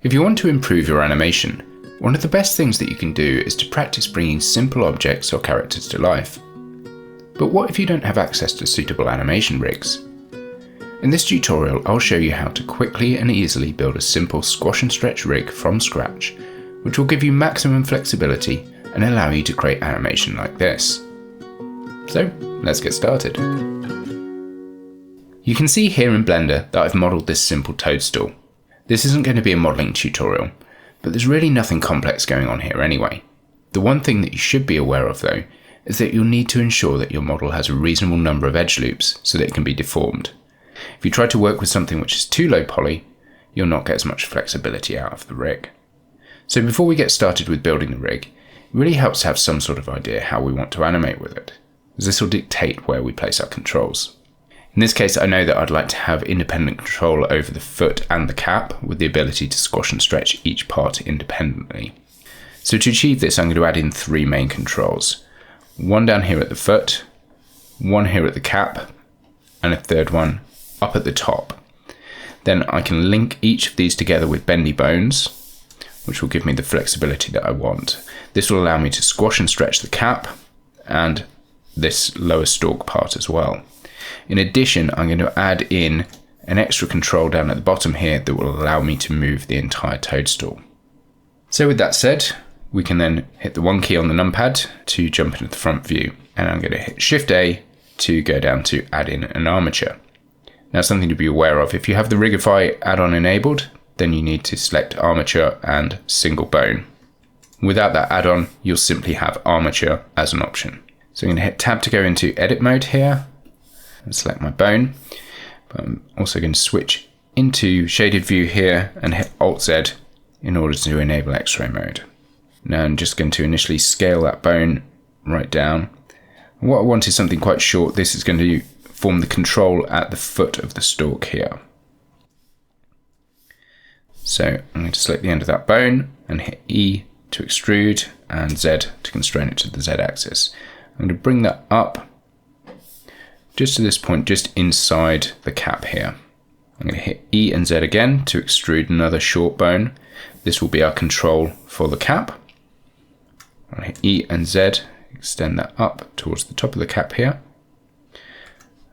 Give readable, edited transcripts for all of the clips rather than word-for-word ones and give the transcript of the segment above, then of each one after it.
If you want to improve your animation, one of the best things that you can do is to practice bringing simple objects or characters to life. But what if you don't have access to suitable animation rigs? In this tutorial, I'll show you how to quickly and easily build a simple squash and stretch rig from scratch, which will give you maximum flexibility and allow you to create animation like this. So let's get started. You can see here in Blender that I've modelled this simple toadstool. This isn't going to be a modelling tutorial, but there's really nothing complex going on here anyway. The one thing that you should be aware of though, is that you'll need to ensure that your model has a reasonable number of edge loops so that it can be deformed. If you try to work with something which is too low poly, you'll not get as much flexibility out of the rig. So before we get started with building the rig, it really helps to have some sort of idea how we want to animate with it, as this will dictate where we place our controls. In this case, I know that I'd like to have independent control over the foot and the cap, with the ability to squash and stretch each part independently. So to achieve this, I'm going to add in 3 main controls. One down here at the foot, one here at the cap, and a third one up at the top. Then I can link each of these together with Bendy Bones, which will give me the flexibility that I want. This will allow me to squash and stretch the cap and this lower stalk part as well. In addition, I'm going to add in an extra control down at the bottom here that will allow me to move the entire toadstool. So with that said, we can then hit the 1 key on the numpad to jump into the front view, and I'm going to hit Shift A to go down to add in an armature. Now, something to be aware of, if you have the Rigify add-on enabled, then you need to select armature and single bone. Without that add-on, you'll simply have armature as an option. So I'm going to hit Tab to go into edit mode here and select my bone. But I'm also going to switch into shaded view here and hit Alt Z in order to enable X-ray mode. Now I'm just going to initially scale that bone right down. And what I want is something quite short. This is going to form the control at the foot of the stalk here. So I'm going to select the end of that bone and hit E to extrude and Z to constrain it to the Z axis. I'm going to bring that up just to this point, just inside the cap here. I'm going to hit E and Z again to extrude another short bone. This will be our control for the cap. I'll hit E and Z, extend that up towards the top of the cap here.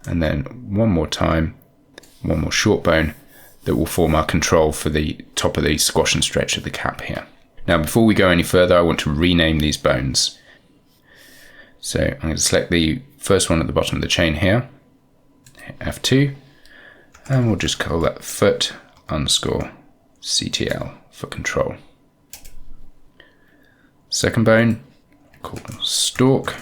And then one more time, one more short bone that will form our control for the top of the squash and stretch of the cap here. Now, before we go any further, I want to rename these bones. So I'm going to select the first one at the bottom of the chain here, hit F2, and we'll just call that foot underscore CTL for control. Second bone, called stalk,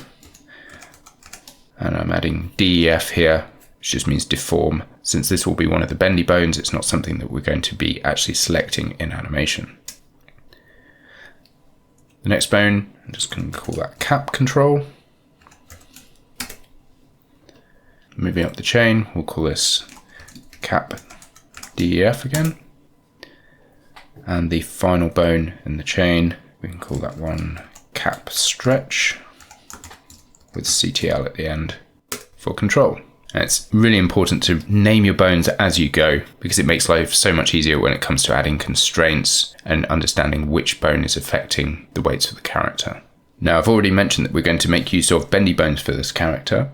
and I'm adding DEF here, which just means deform. Since this will be one of the bendy bones, it's not something that we're going to be actually selecting in animation. The next bone, I'm just going to call that cap control. Moving up the chain, we'll call this cap DEF again. And the final bone in the chain, we can call that one cap stretch with CTL at the end for control. And it's really important to name your bones as you go, because it makes life so much easier when it comes to adding constraints and understanding which bone is affecting the weights of the character. Now, I've already mentioned that we're going to make use of bendy bones for this character.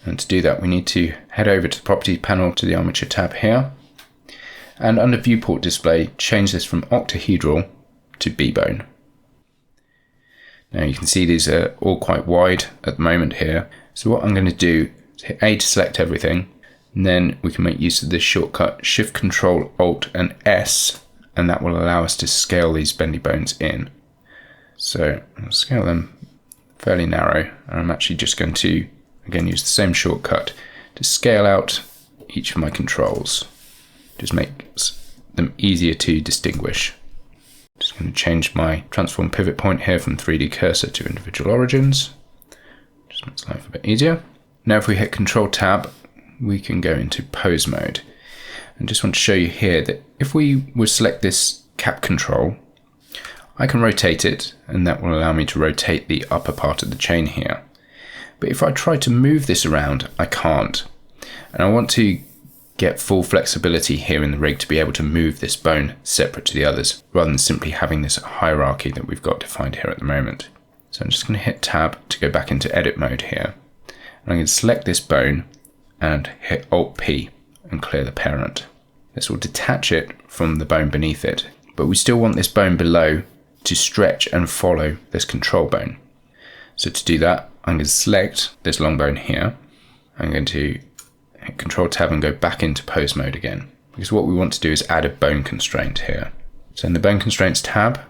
And to do that, we need to head over to the properties panel to the armature tab here. And under viewport display, change this from octahedral to B-bone. Now you can see these are all quite wide at the moment here. So what I'm going to do is hit A to select everything. And then we can make use of this shortcut, Shift Control Alt and S, and that will allow us to scale these bendy bones in. So I'll scale them fairly narrow, and I'm actually just going to again use the same shortcut to scale out each of my controls. Just makes them easier to distinguish. Just going to change my transform pivot point here from 3D cursor to individual origins. Just makes life a bit easier. Now if we hit Control Tab, we can go into pose mode. And just want to show you here that if we would select this cap control, I can rotate it, and that will allow me to rotate the upper part of the chain here. But if I try to move this around, I can't. And I want to get full flexibility here in the rig to be able to move this bone separate to the others, rather than simply having this hierarchy that we've got defined here at the moment. So I'm just going to hit Tab to go back into edit mode here. And I'm going to select this bone and hit Alt P and clear the parent. This will detach it from the bone beneath it, but we still want this bone below to stretch and follow this control bone. So to do that, I'm going to select this long bone here. I'm going to hit Control Tab and go back into pose mode again, because what we want to do is add a bone constraint here. So in the bone constraints tab,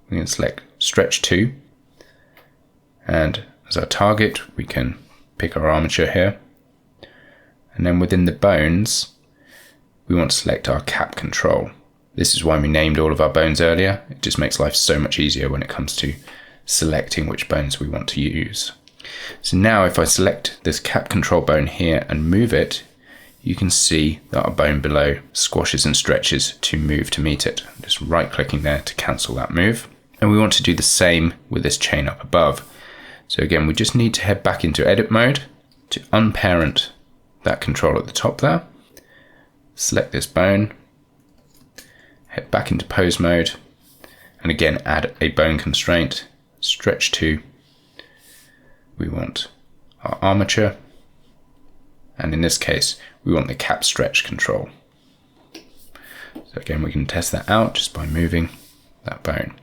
we can select stretch 2, and as our target we can pick our armature here, and then within the bones we want to select our cap control. This is why we named all of our bones earlier. It just makes life so much easier when it comes to selecting which bones we want to use. So now if I select this cap control bone here and move it, you can see that our bone below squashes and stretches to move to meet it. Just right clicking there to cancel that move. And we want to do the same with this chain up above. So again, we just need to head back into edit mode to unparent that control at the top there. Select this bone, head back into pose mode, and again add a bone constraint, stretch 2. We want our armature, and in this case we want the cap stretch control. So again, we can test that out just by moving that bone,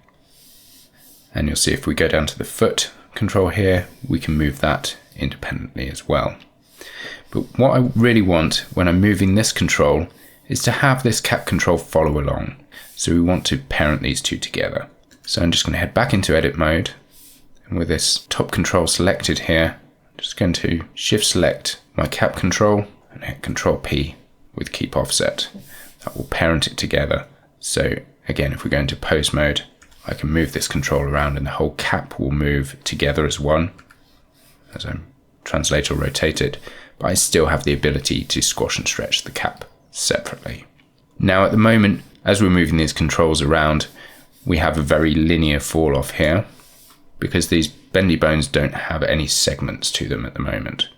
and you'll see if we go down to the foot control here, we can move that independently as well. But what I really want when I'm moving this control is to have this cap control follow along. So we want to parent these two together. So I'm just going to head back into edit mode, and with this top control selected here, I'm just going to shift select my cap control and hit Control P with keep offset. That will parent it together. So again, if we go into pose mode, I can move this control around and the whole cap will move together as one as I translate or rotate it, but I still have the ability to squash and stretch the cap separately. Now at the moment, as we're moving these controls around, we have a very linear fall off here because these bendy bones don't have any segments to them at the moment.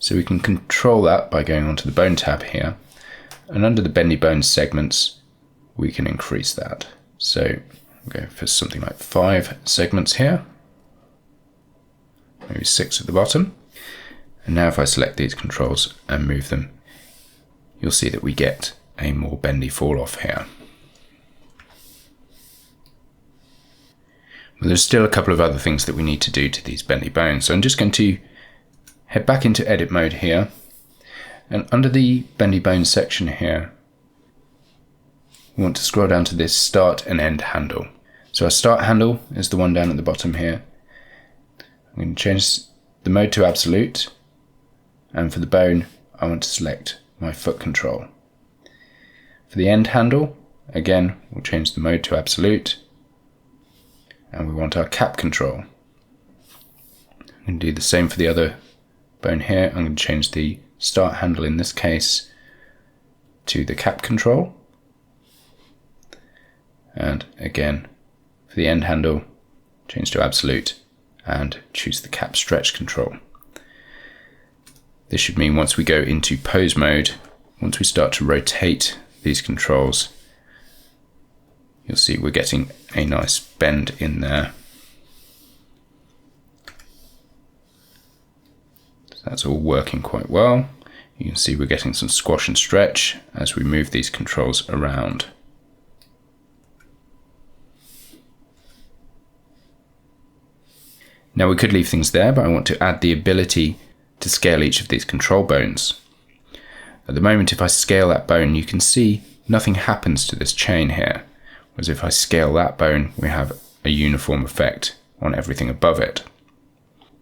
So we can control that by going onto the bone tab here, and under the bendy bones segments we can increase that. So I'll go for something like 5 segments here, maybe 6 at the bottom. And now if I select these controls and move them, you'll see that we get a more bendy fall off here. But there's still a couple of other things that we need to do to these bendy bones. So I'm just going to head back into edit mode here, and under the bendy bones section here, we want to scroll down to this start and end handle. So our start handle is the one down at the bottom here. I'm going to change the mode to absolute, and for the bone I want to select my foot control. For the end handle, again we'll change the mode to absolute, and we want our cap control. I'm going to do the same for the other bone here. I'm going to change the start handle in this case to the cap control, and again for the end handle change to absolute and choose the cap stretch control. This should mean once we go into pose mode, once we start to rotate these controls, you'll see we're getting a nice bend in there. So that's all working quite well. You can see we're getting some squash and stretch as we move these controls around. Now we could leave things there, but I want to add the ability to scale each of these control bones. At the moment, if I scale that bone, you can see nothing happens to this chain here. Whereas if I scale that bone, we have a uniform effect on everything above it.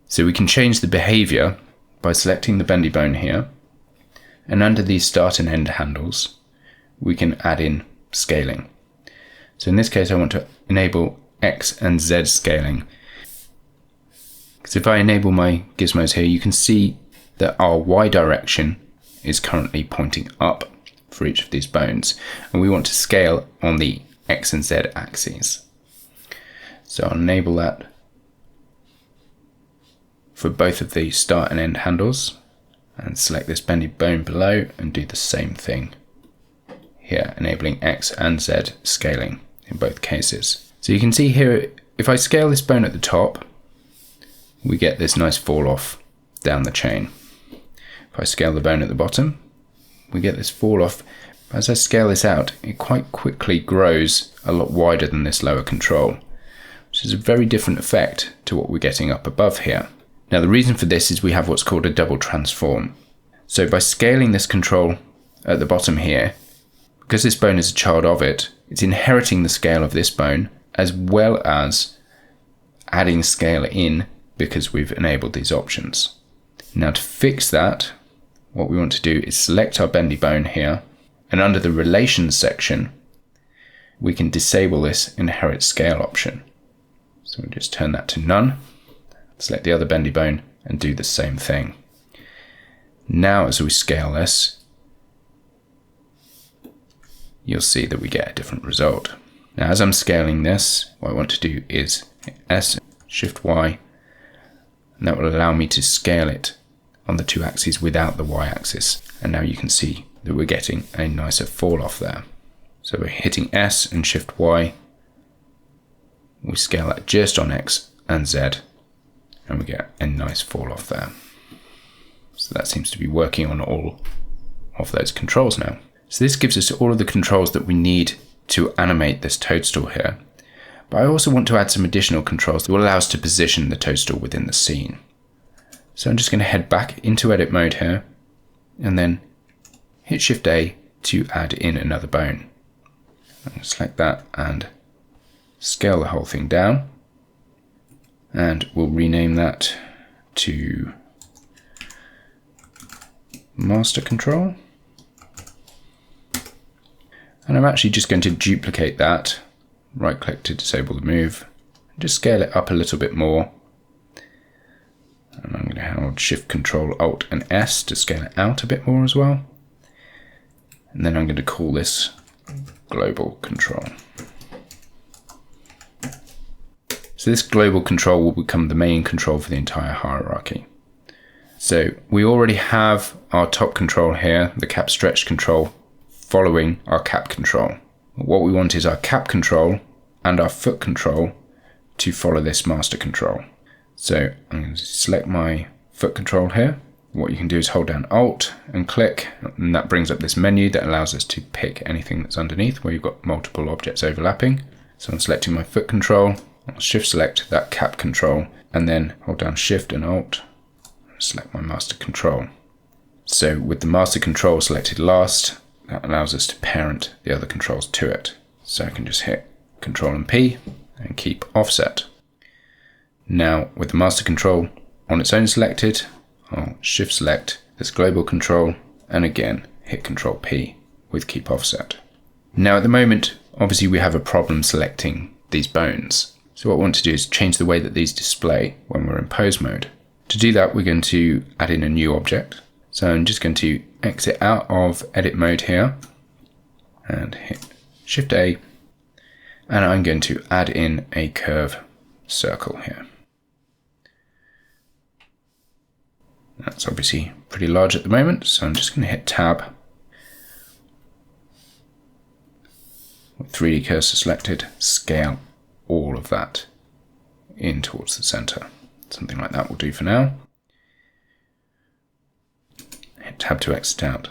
So we can change the behavior by selecting the bendy bone here, and under these start and end handles, we can add in scaling. So in this case, I want to enable X and Z scaling. Because if I enable my gizmos here, you can see that our Y direction is currently pointing up for each of these bones, and we want to scale on the X and Z axes. So I'll enable that for both of the start and end handles, and select this bendy bone below and do the same thing here, enabling X and Z scaling in both cases. So you can see here, if I scale this bone at the top, we get this nice fall off down the chain. If I scale the bone at the bottom, we get this fall off. As I scale this out, it quite quickly grows a lot wider than this lower control, which is a very different effect to what we're getting up above here. Now the reason for this is we have what's called a double transform. So by scaling this control at the bottom here, because this bone is a child of it, it's inheriting the scale of this bone as well as adding scale in because we've enabled these options. Now to fix that, what we want to do is select our bendy bone here, and under the relations section, we can disable this inherit scale option. So we'll just turn that to none, select the other bendy bone and do the same thing. Now as we scale this, you'll see that we get a different result. Now as I'm scaling this, what I want to do is hit S, Shift Y, and that will allow me to scale it on the two axes without the Y axis. And now you can see that we're getting a nicer fall off there. So we're hitting S and Shift Y, we scale that just on X and Z, and we get a nice fall off there. So that seems to be working on all of those controls now. So this gives us all of the controls that we need to animate this toadstool here. But I also want to add some additional controls that will allow us to position the toadstool within the scene. So I'm just going to head back into edit mode here and then hit Shift A to add in another bone. I'm going to select that and scale the whole thing down, and we'll rename that to master control. And I'm actually just going to duplicate that, right click to disable the move, and just scale it up a little bit more. And I'm going to hold Shift Control Alt and S to scale it out a bit more as well. And then I'm going to call this global control. So this global control will become the main control for the entire hierarchy. So we already have our top control here, the cap stretch control, following our cap control. What we want is our cap control and our foot control to follow this master control. So I'm going to select my foot control here. What you can do is hold down Alt and click, and that brings up this menu that allows us to pick anything that's underneath where you've got multiple objects overlapping. So I'm selecting my foot control, I'll shift select that cap control, and then hold down Shift and Alt, and select my master control. So with the master control selected last, that allows us to parent the other controls to it. So I can just hit Control and P and keep offset. Now with the master control on its own selected, I'll shift select this global control and again hit Control P with keep offset. Now at the moment, obviously we have a problem selecting these bones. So what I want to do is change the way that these display when we're in pose mode. To do that, we're going to add in a new object. So I'm just going to exit out of edit mode here and hit Shift A, and I'm going to add in a curve circle here. That's obviously pretty large at the moment, so I'm just going to hit Tab. With 3D cursor selected, scale all of that in towards the center. Something like that will do for now. Hit Tab to exit out.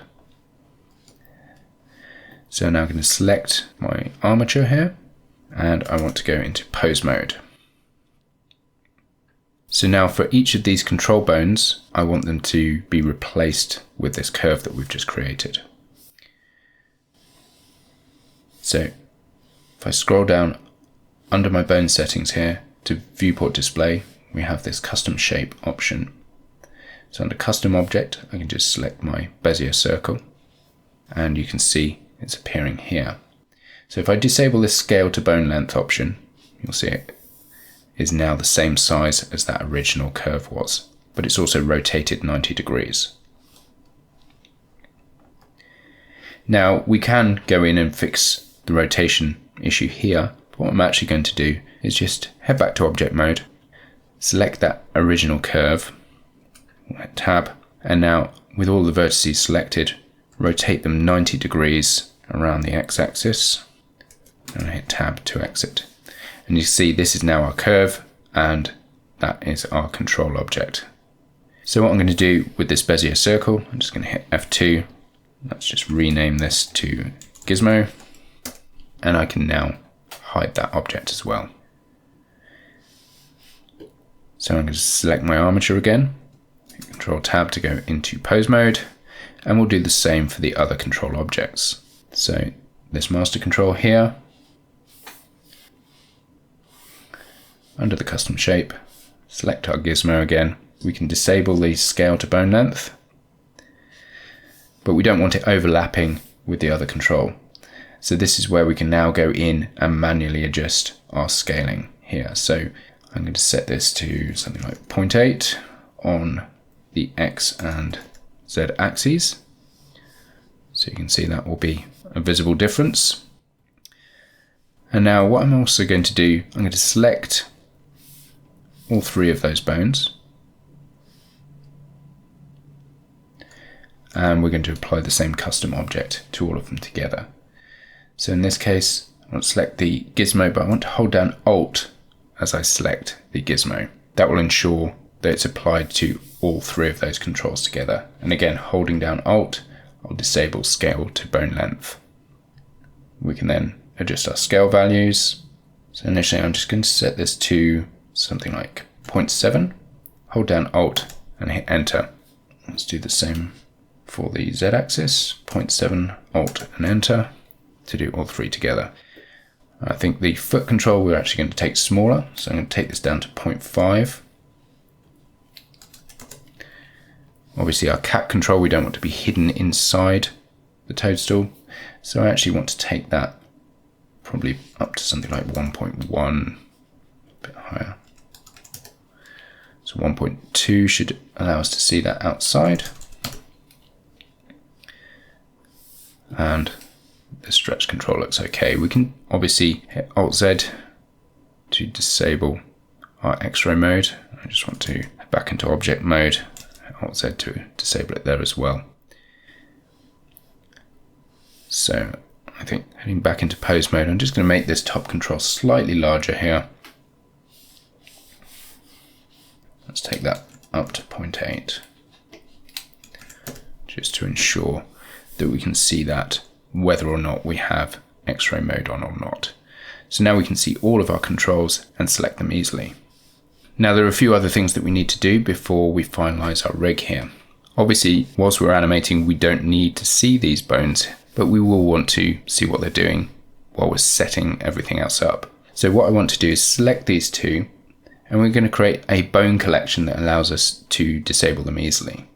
So now I'm going to select my armature here, and I want to go into pose mode. So now for each of these control bones, I want them to be replaced with this curve that we've just created. So if I scroll down under my bone settings here to viewport display, we have this custom shape option. So under custom object, I can just select my Bezier circle, and you can see it's appearing here. So if I disable this scale to bone length option, you'll see it is now the same size as that original curve was, but it's also rotated 90 degrees. Now we can go in and fix the rotation issue here, but what I'm actually going to do is just head back to object mode, select that original curve, hit Tab, and now with all the vertices selected, rotate them 90 degrees around the x-axis, and hit tab to exit. And you see this is now our curve, and that is our control object. So what I'm going to do with this Bezier circle, I'm just going to hit F2. Let's just rename this to Gizmo, and I can now hide that object as well. So I'm going to select my armature again, Control Tab to go into pose mode, and we'll do the same for the other control objects. So this master control here, under the custom shape, select our gizmo again. We can disable the scale to bone length, but we don't want it overlapping with the other control. So this is where we can now go in and manually adjust our scaling here. So I'm going to set this to something like 0.8 on the X and Z axes. So you can see that will be a visible difference. And now what I'm also going to do, I'm going to select all three of those bones. And we're going to apply the same custom object to all of them together. So in this case, I want to select the gizmo, but I want to hold down Alt as I select the gizmo. That will ensure that it's applied to all three of those controls together. And again, holding down Alt, I'll disable scale to bone length. We can then adjust our scale values. So initially I'm just going to set this to something like 0.7, hold down Alt and hit Enter. Let's do the same for the Z axis, 0.7, Alt and Enter to do all three together. I think the foot control we're actually going to take smaller, so I'm going to take this down to 0.5. Obviously our cap control we don't want to be hidden inside the toadstool, so I actually want to take that probably up to something like 1.1, a bit higher. So 1.2 should allow us to see that outside. And the stretch control looks okay. We can obviously hit Alt-Z to disable our X-ray mode. I just want to head back into object mode, Alt-Z to disable it there as well. So I think heading back into pose mode, I'm just going to make this top control slightly larger here. Let's take that up to 0.8, just to ensure that we can see that whether or not we have X-ray mode on or not. So now we can see all of our controls and select them easily. Now there are a few other things that we need to do before we finalize our rig here. Obviously, whilst we're animating, we don't need to see these bones, but we will want to see what they're doing while we're setting everything else up. So what I want to do is select these two, and we're going to create a bone collection that allows us to disable them easily.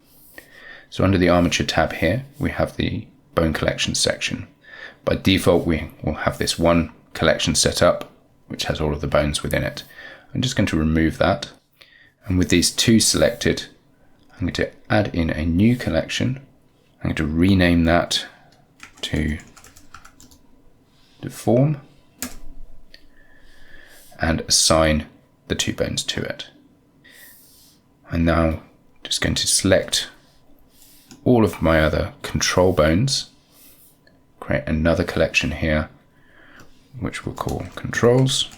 So under the Armature tab here, we have the bone collection section. By default, we will have this one collection set up, which has all of the bones within it. I'm just going to remove that. And with these two selected, I'm going to add in a new collection. I'm going to rename that to Deform and assign the two bones to it. I'm now just going to select all of my other control bones, create another collection here, which we'll call Controls,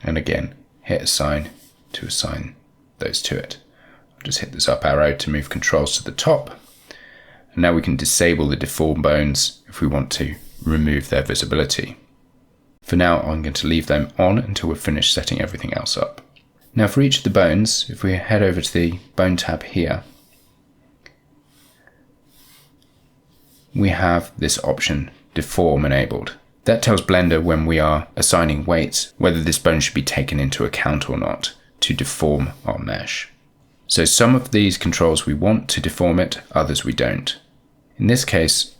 and again hit Assign to assign those to it. I'll just hit this up arrow to move controls to the top, and now we can disable the deformed bones if we want to remove their visibility. For now, I'm going to leave them on until we've finished setting everything else up. Now for each of the bones, if we head over to the Bone tab here, we have this option, Deform, enabled. That tells Blender when we are assigning weights whether this bone should be taken into account or not to deform our mesh. So some of these controls we want to deform it, others we don't. In this case,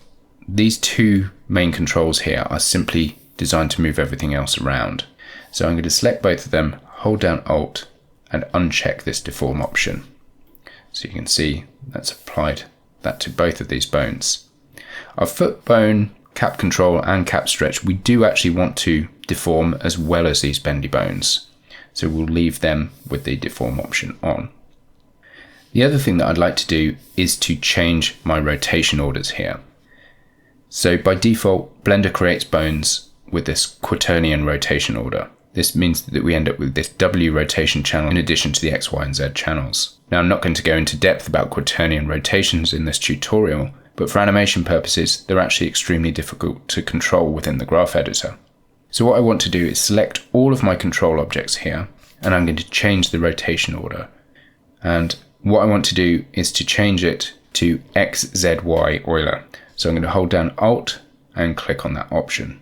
these two main controls here are simply designed to move everything else around. So I'm going to select both of them, hold down Alt and uncheck this deform option. So you can see that's applied that to both of these bones. Our foot bone, cap control and cap stretch, we do actually want to deform as well as these bendy bones. So we'll leave them with the deform option on. The other thing that I'd like to do is to change my rotation orders here. So by default, Blender creates bones with this quaternion rotation order. This means that we end up with this W rotation channel in addition to the X, Y, and Z channels. Now I'm not going to go into depth about quaternion rotations in this tutorial, but for animation purposes, they're actually extremely difficult to control within the graph editor. So what I want to do is select all of my control objects here, and I'm going to change the rotation order. And what I want to do is to change it to X, Z, Y Euler. So I'm going to hold down Alt and click on that option.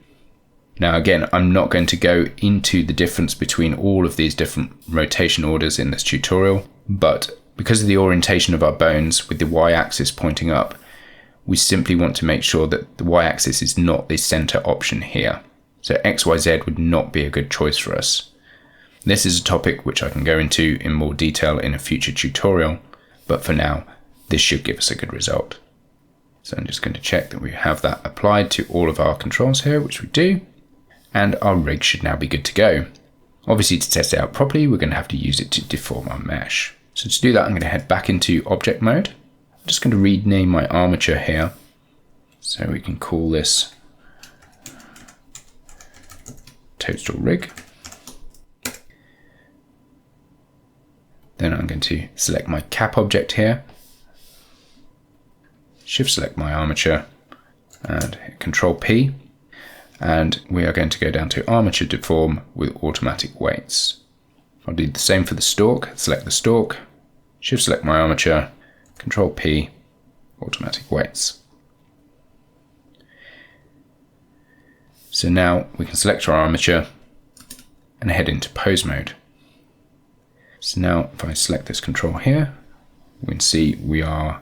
Now again, I'm not going to go into the difference between all of these different rotation orders in this tutorial, but because of the orientation of our bones with the Y-axis pointing up, we simply want to make sure that the Y-axis is not the center option here. So X, Y, Z would not be a good choice for us. This is a topic which I can go into in more detail in a future tutorial, but for now, this should give us a good result. So I'm just going to check that we have that applied to all of our controls here, which we do. And our rig should now be good to go. Obviously, to test it out properly, we're going to have to use it to deform our mesh. So to do that, I'm going to head back into object mode. I'm just going to rename my armature here. So we can call this toadstool rig. Then I'm going to select my cap object here. Shift select my armature and hit Control P. And we are going to go down to Armature Deform with automatic weights. I'll do the same for the stalk. Select the stalk, shift select my armature, Control P, automatic weights. So now we can select our armature and head into pose mode. So now if I select this control here, we can see we are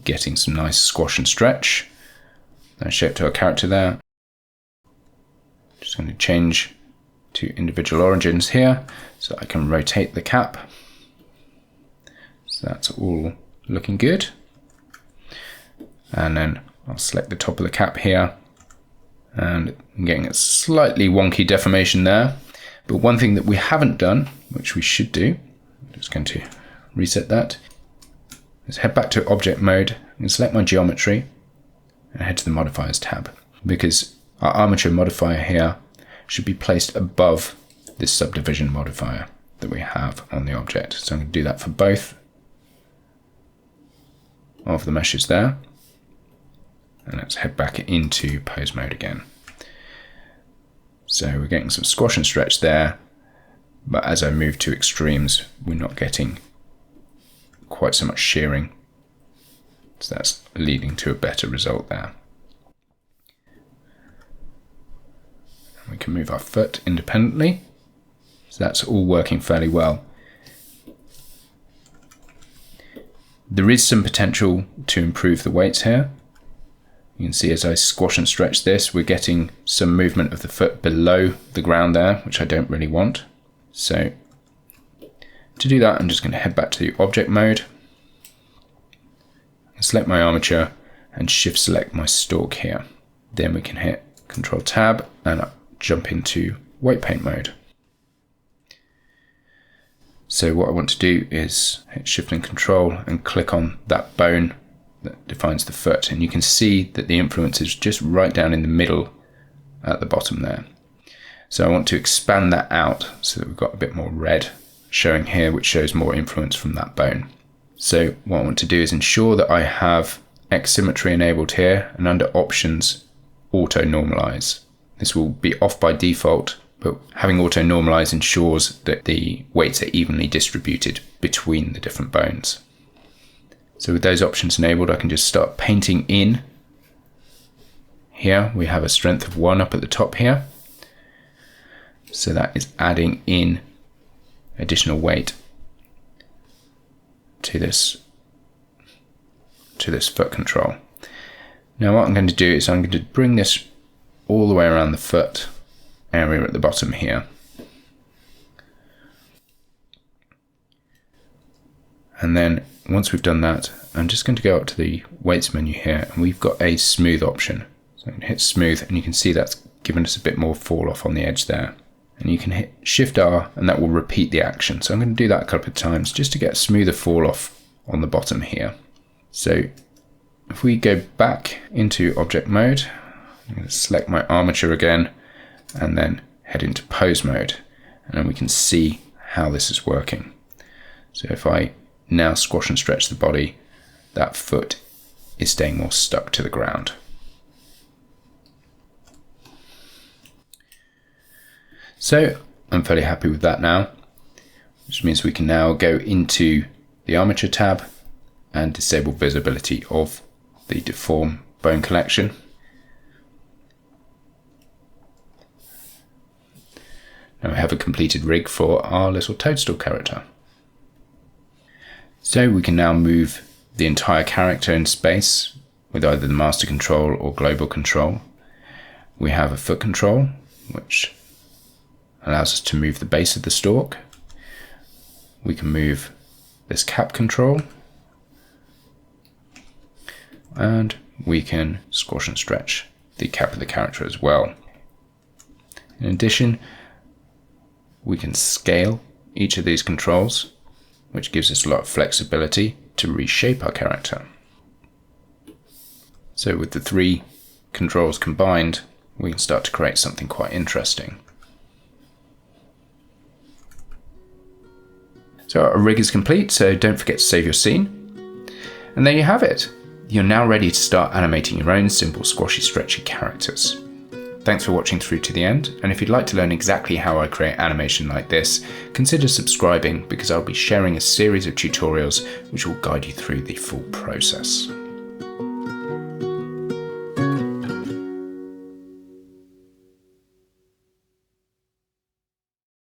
getting some nice squash and stretch. Then shape to our character there. Just going to change to individual origins here so I can rotate the cap. So that's all looking good. And then I'll select the top of the cap here, and I'm getting a slightly wonky deformation there. But one thing that we haven't done, which we should do, I'm just going to reset that, is head back to object mode and select my geometry and head to the modifiers tab, because our armature modifier here should be placed above this subdivision modifier that we have on the object. So I'm going to do that for both of the meshes there. And let's head back into pose mode again. So we're getting some squash and stretch there, but as I move to extremes, we're not getting quite so much shearing. So that's leading to a better result there. We can move our foot independently. So that's all working fairly well. There is some potential to improve the weights here. You can see as I squash and stretch this, we're getting some movement of the foot below the ground there, which I don't really want. So to do that, I'm just going to head back to the object mode, select my armature and shift select my stalk here. Then we can hit Control Tab and jump into weight paint mode. So what I want to do is hit Shift and Control and click on that bone that defines the foot, and you can see that the influence is just right down in the middle at the bottom there. So I want to expand that out so that we've got a bit more red showing here, which shows more influence from that bone. So what I want to do is ensure that I have X symmetry enabled here, and under options, auto normalize. This will be off by default, but having auto normalize ensures that the weights are evenly distributed between the different bones. So with those options enabled, I can just start painting in. Here we have a strength of 1 up at the top here. So that is adding in additional weight to this foot control. Now what I'm going to do is I'm going to bring this all the way around the foot area at the bottom here. And then once we've done that, I'm just going to go up to the weights menu here, and we've got a smooth option. So I'm going to hit smooth, and you can see that's given us a bit more fall off on the edge there. And you can hit Shift R and that will repeat the action. So I'm going to do that a couple of times just to get a smoother fall off on the bottom here. So if we go back into object mode, I'm going to select my armature again and then head into pose mode, and then we can see how this is working. So if I now squash and stretch the body, that foot is staying more stuck to the ground. So I'm fairly happy with that now, which means we can now go into the Armature tab and disable visibility of the deform bone collection. Now we have a completed rig for our little toadstool character. So we can now move the entire character in space with either the master control or global control. We have a foot control, which allows us to move the base of the stalk. We can move this cap control, and we can squash and stretch the cap of the character as well. In addition, we can scale each of these controls, which gives us a lot of flexibility to reshape our character. So with the three controls combined, we can start to create something quite interesting. So our rig is complete, so don't forget to save your scene. And there you have it. You're now ready to start animating your own simple squashy stretchy characters. Thanks for watching through to the end, and if you'd like to learn exactly how I create animation like this, consider subscribing because I'll be sharing a series of tutorials which will guide you through the full process.